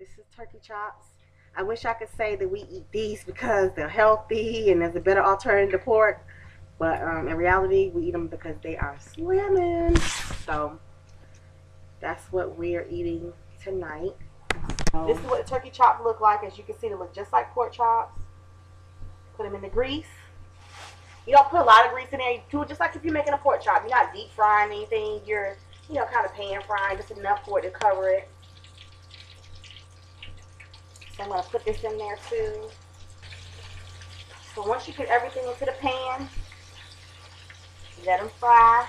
This is turkey chops. I wish I could say that we eat these because they're healthy and there's a better alternative to pork, but in reality, we eat them because they are slamming. So that's what we're eating tonight. This is what the turkey chops look like. As you can see, they look just like pork chops. Put them in the grease. You don't put a lot of grease in there. You do it just like if you're making a pork chop. You're not deep frying anything. You're, kind of pan frying, just enough for it to cover it. So I'm going to put this in there too. So once you put everything into the pan, let them fry.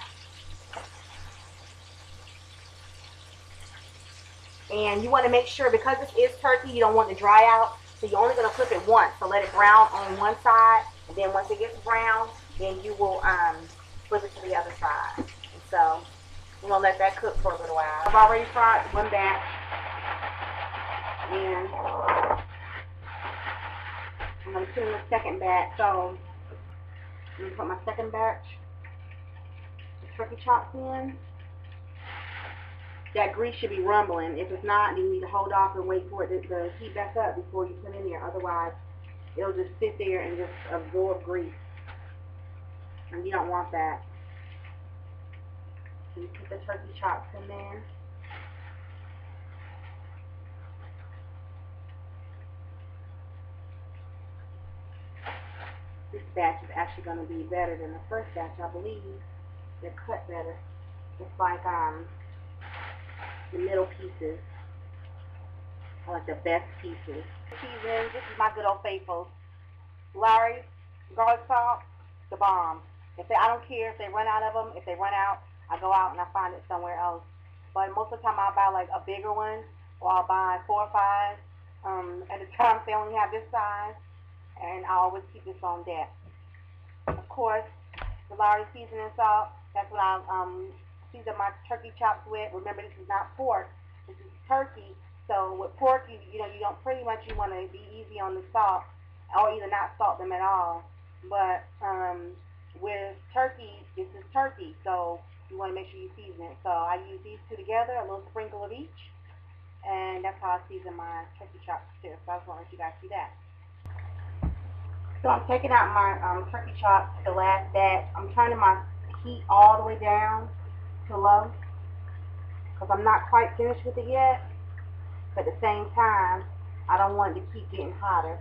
And you want to make sure, because this is turkey, you don't want it to dry out. So you're only going to flip it once. So let it brown on one side. And then once it gets brown, then you will flip it to the other side. And so we're going to let that cook for a little while. I've already fried one batch. And I'm going to put in the second batch. So I'm going to put my second batch of turkey chops in. That grease should be rumbling. If it's not, then you need to hold off and wait for it to heat back up before you put it in there. Otherwise, it'll just sit there and just absorb grease. And you don't want that. So you put the turkey chops in there. This batch is actually going to be better than the first batch, I believe. They're cut better. It's like the middle pieces are like the best pieces. Season, this is my good old faithfuls. Lawry's garlic salt, the bomb. I don't care if they run out of them. If they run out, I go out and I find it somewhere else. But most of the time I'll buy like a bigger one, or I'll buy 4 or 5 at a time if they only have this size. And I always keep this on deck. Of course, the Lawry's seasoning salt, that's what I season my turkey chops with. Remember, this is not pork, this is turkey. So with pork, you don't pretty much, you want to be easy on the salt, or either not salt them at all. But with turkey, this is turkey, so you want to make sure you season it. So I use these two together, a little sprinkle of each, and that's how I season my turkey chops too. So I just want to let you guys see that. So I'm taking out my turkey chops, the last batch. I'm turning my heat all the way down to low, because I'm not quite finished with it yet. But at the same time, I don't want it to keep getting hotter.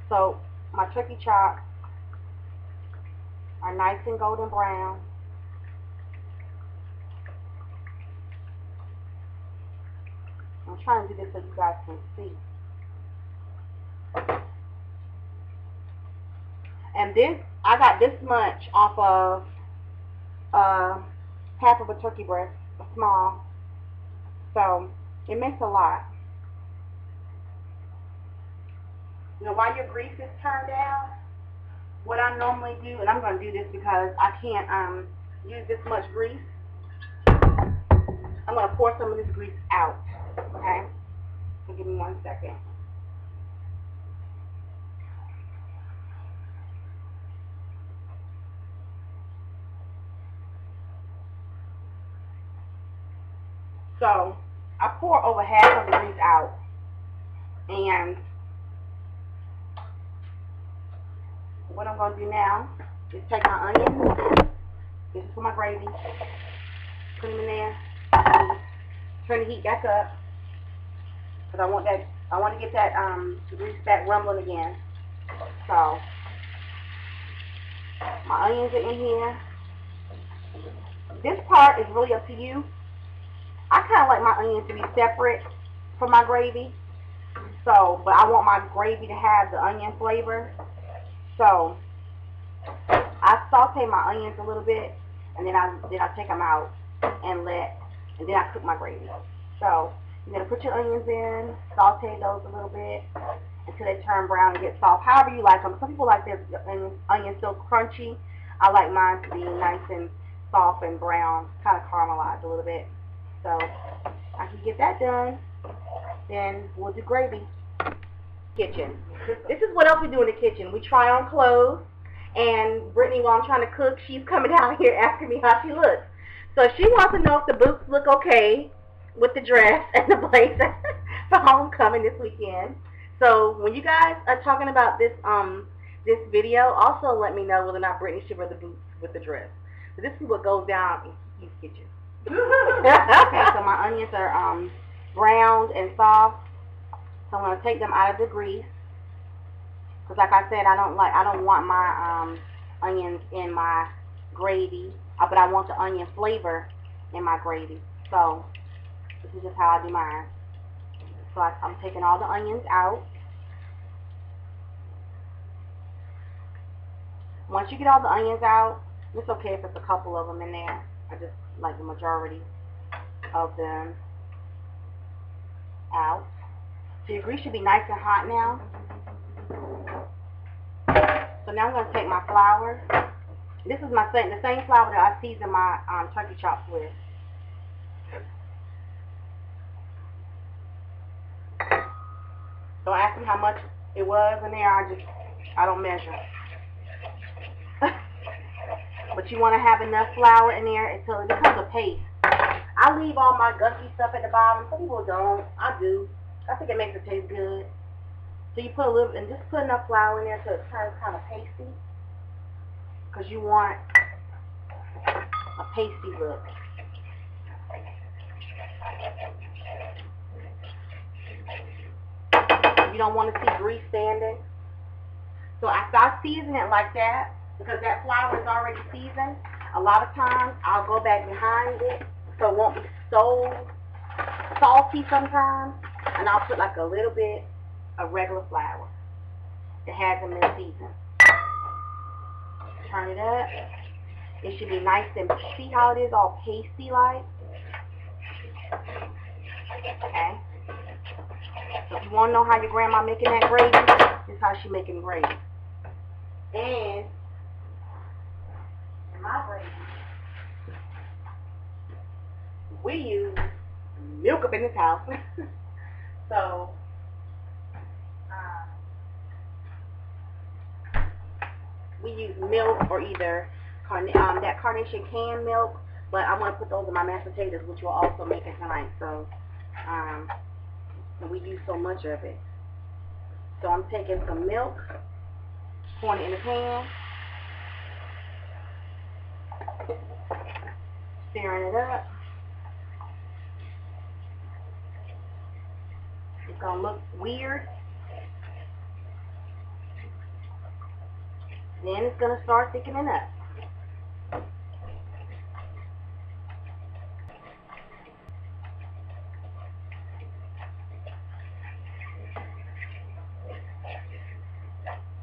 So my turkey chops are nice and golden brown. I'm trying to do this so you guys can see. And this, I got this much off of half of a turkey breast, a small. So it makes a lot. While your grease is turned down, what I normally do, and I'm going to do this because I can't use this much grease, I'm going to pour some of this grease out, okay? So give me 1 second. So I pour over half of the grease out, and what I'm going to do now is take my onions. This is for my gravy. Put them in there. Turn the heat back up, because I want to get that grease back rumbling again. So my onions are in here. This part is really up to you. I kind of like my onions to be separate from my gravy. So, but I want my gravy to have the onion flavor. So I saute my onions a little bit, and then I take them out and then I cook my gravy. So you're gonna put your onions in, saute those a little bit until they turn brown and get soft. However you like them. Some people like their onions so crunchy. I like mine to be nice and soft and brown, kind of caramelized a little bit. So I can get that done. Then we'll do gravy. Kitchen. This is what else we do in the kitchen. We try on clothes. And Brittany, while I'm trying to cook, she's coming down here asking me how she looks. So she wants to know if the boots look okay with the dress and the blazer. for homecoming this weekend. So when you guys are talking about this video, also let me know whether or not Brittany should wear the boots with the dress. So this is what goes down in Kiki's kitchen. Okay, so my onions are browned and soft. So I'm gonna take them out of the grease. Cause like I said, I don't want my onions in my gravy, but I want the onion flavor in my gravy. So this is just how I do mine. So I'm taking all the onions out. Once you get all the onions out, it's okay if it's a couple of them in there. I just like the majority of them out. So your grease should be nice and hot now. So now I'm going to take my flour. This is the same flour that I season my turkey chops with. Don't ask me how much it was in there. I don't measure. But you want to have enough flour in there until it becomes a paste. I leave all my gunky stuff at the bottom. Some people don't. I do. I think it makes it taste good. So you put a little, and just put enough flour in there so it turns kind of pasty. Because you want a pasty look. You don't want to see grease standing. So after I season it like that, because that flour is already seasoned, a lot of times I'll go back behind it so it won't be so salty sometimes, and I'll put like a little bit of regular flour that hasn't been seasoned. Turn it up. It should be nice and, see how it is all pasty like? Okay. So if you want to know how your grandma making that gravy, this is how she making gravy. And in my gravy, we use milk up in this house. So we use milk or either that Carnation canned milk, but I want to put those in my mashed potatoes, which we'll also make it tonight. So and we use so much of it. So I'm taking some milk, pouring it in the pan, stirring it up. It's gonna look weird. Then it's gonna start thickening up.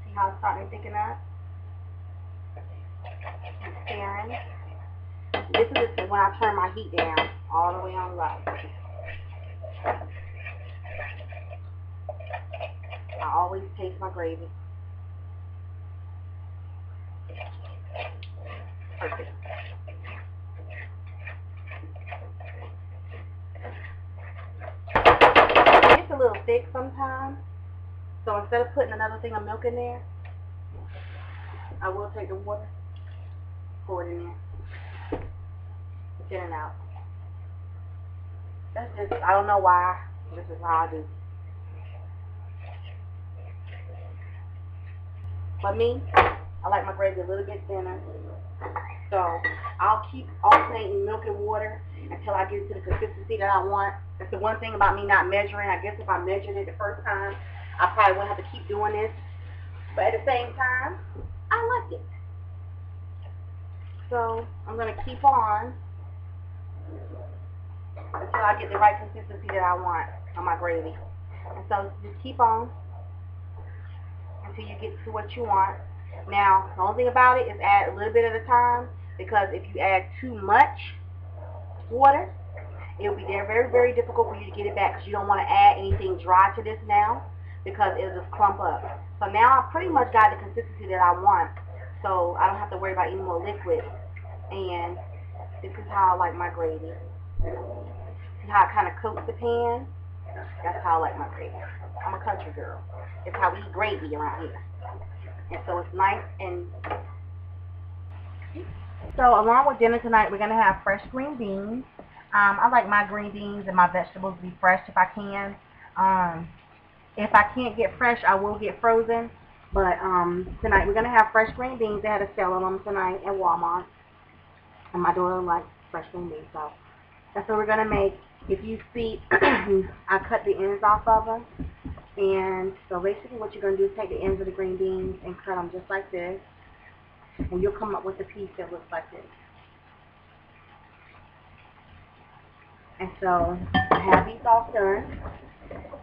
See how it's starting to thicken up? And stirring. This is when I turn my heat down all the way on low. I always taste my gravy. Perfect. It's a little thick sometimes, so instead of putting another thing of milk in there, I will take the water, pour it in there, get it out. That's just, I don't know why, this is how I do. But me, I like my gravy a little bit thinner, so I'll keep alternating milk and water until I get to the consistency that I want. That's the one thing about me not measuring. I guess if I measured it the first time, I probably wouldn't have to keep doing this. But at the same time, I like it. So I'm going to keep on until I get the right consistency that I want on my gravy. And so just keep on until you get to what you want. Now, the only thing about it is add a little bit at a time, because if you add too much water, it will be very, very difficult for you to get it back, because you don't want to add anything dry to this now, because it'll just clump up. So now I pretty much got the consistency that I want, so I don't have to worry about any more liquid. And this is how I like my gravy. See how it kind of coats the pan? That's how I like my gravy. I'm a country girl. It's how we eat gravy around here. And so it's nice. And so along with dinner tonight, we're going to have fresh green beans. I like my green beans and my vegetables to be fresh if I can. If I can't get fresh, I will get frozen. But tonight we're gonna have fresh green beans. They had a sale on them tonight at Walmart, and my daughter likes fresh green beans, so that's what we're gonna make. If you see, I cut the ends off of them, and so basically what you're gonna do is take the ends of the green beans and cut them just like this, and you'll come up with a piece that looks like this. And so I have these all done,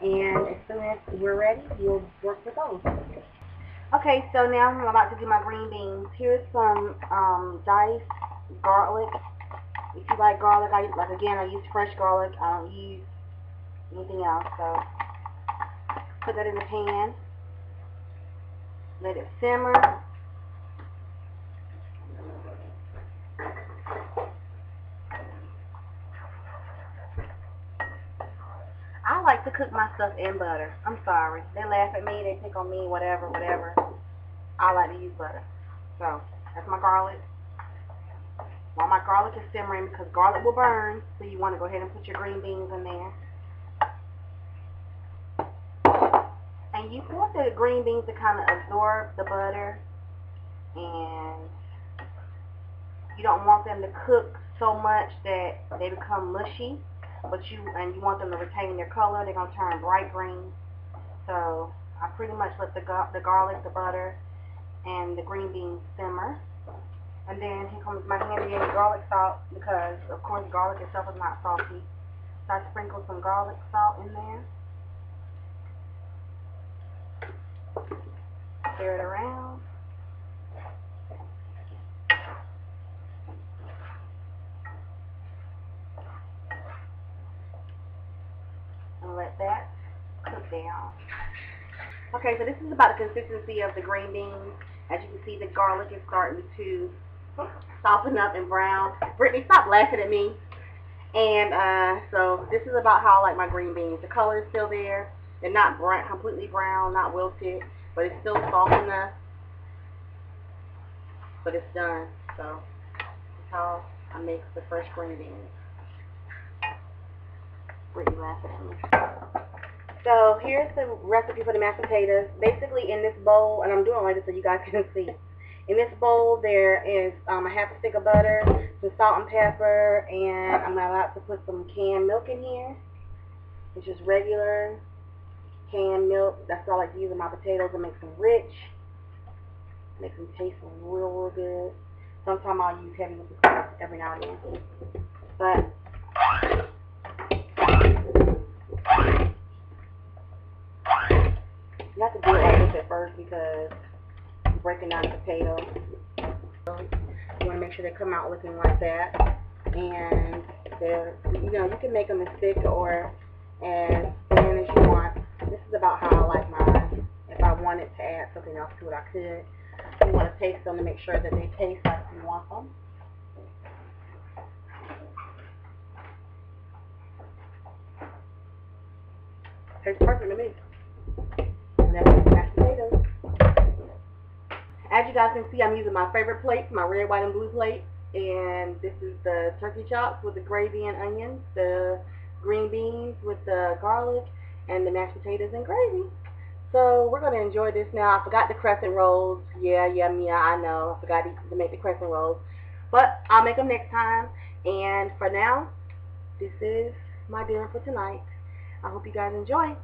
and as soon as we're ready, we'll work with those. Okay, so now I'm about to do my green beans. Here's some diced garlic. If you like garlic, I use fresh garlic. I don't use anything else. So put that in the pan. Let it simmer. I like to cook my stuff in butter. I'm sorry. They laugh at me. They pick on me. Whatever. I like to use butter. So that's my garlic. While my garlic is simmering, because garlic will burn, so you want to go ahead and put your green beans in there. And you want the green beans to kind of absorb the butter, and you don't want them to cook so much that they become mushy, but you want them to retain their color. They're going to turn bright green. So I pretty much let the garlic, the butter, and the green beans simmer. And then here comes my handy garlic salt, because of course garlic itself is not salty. So I sprinkle some garlic salt in there. Stir it around. And let that cook down. Okay, so this is about the consistency of the green beans. As you can see, the garlic is starting to soften up and brown. Brittany, stop laughing at me. And so this is about how I like my green beans. The color is still there. They're not brown, completely brown, not wilted, but it's still soft enough. But it's done. So that's how I make the fresh green beans. Brittany laughing at me. So here's the recipe for the mashed potatoes. Basically in this bowl, and I'm doing it like this so you guys can see. In this bowl there is a half a stick of butter, some salt and pepper, and I'm about to put some canned milk in here. It's just regular canned milk. That's what I like to use in my potatoes. It makes them rich. It makes them taste real good. Sometimes I'll use heavy milk every now and then. But you have to do it like this at first because you're breaking down the potato. You want to make sure they come out looking like that. And they're, you can make them as thick or as thin as you want. This is about how I like mine. If I wanted to add something else to it, I could. You want to taste them to make sure that they taste like you want them. Tastes perfect to me. And that's mashed potatoes. As you guys can see, I'm using my favorite plates, my red, white, and blue plate. And this is the turkey chops with the gravy and onions, the green beans with the garlic, and the mashed potatoes and gravy. So we're going to enjoy this now. I forgot the crescent rolls. Yeah, I know. I forgot to make the crescent rolls. But I'll make them next time. And for now, this is my dinner for tonight. I hope you guys enjoy.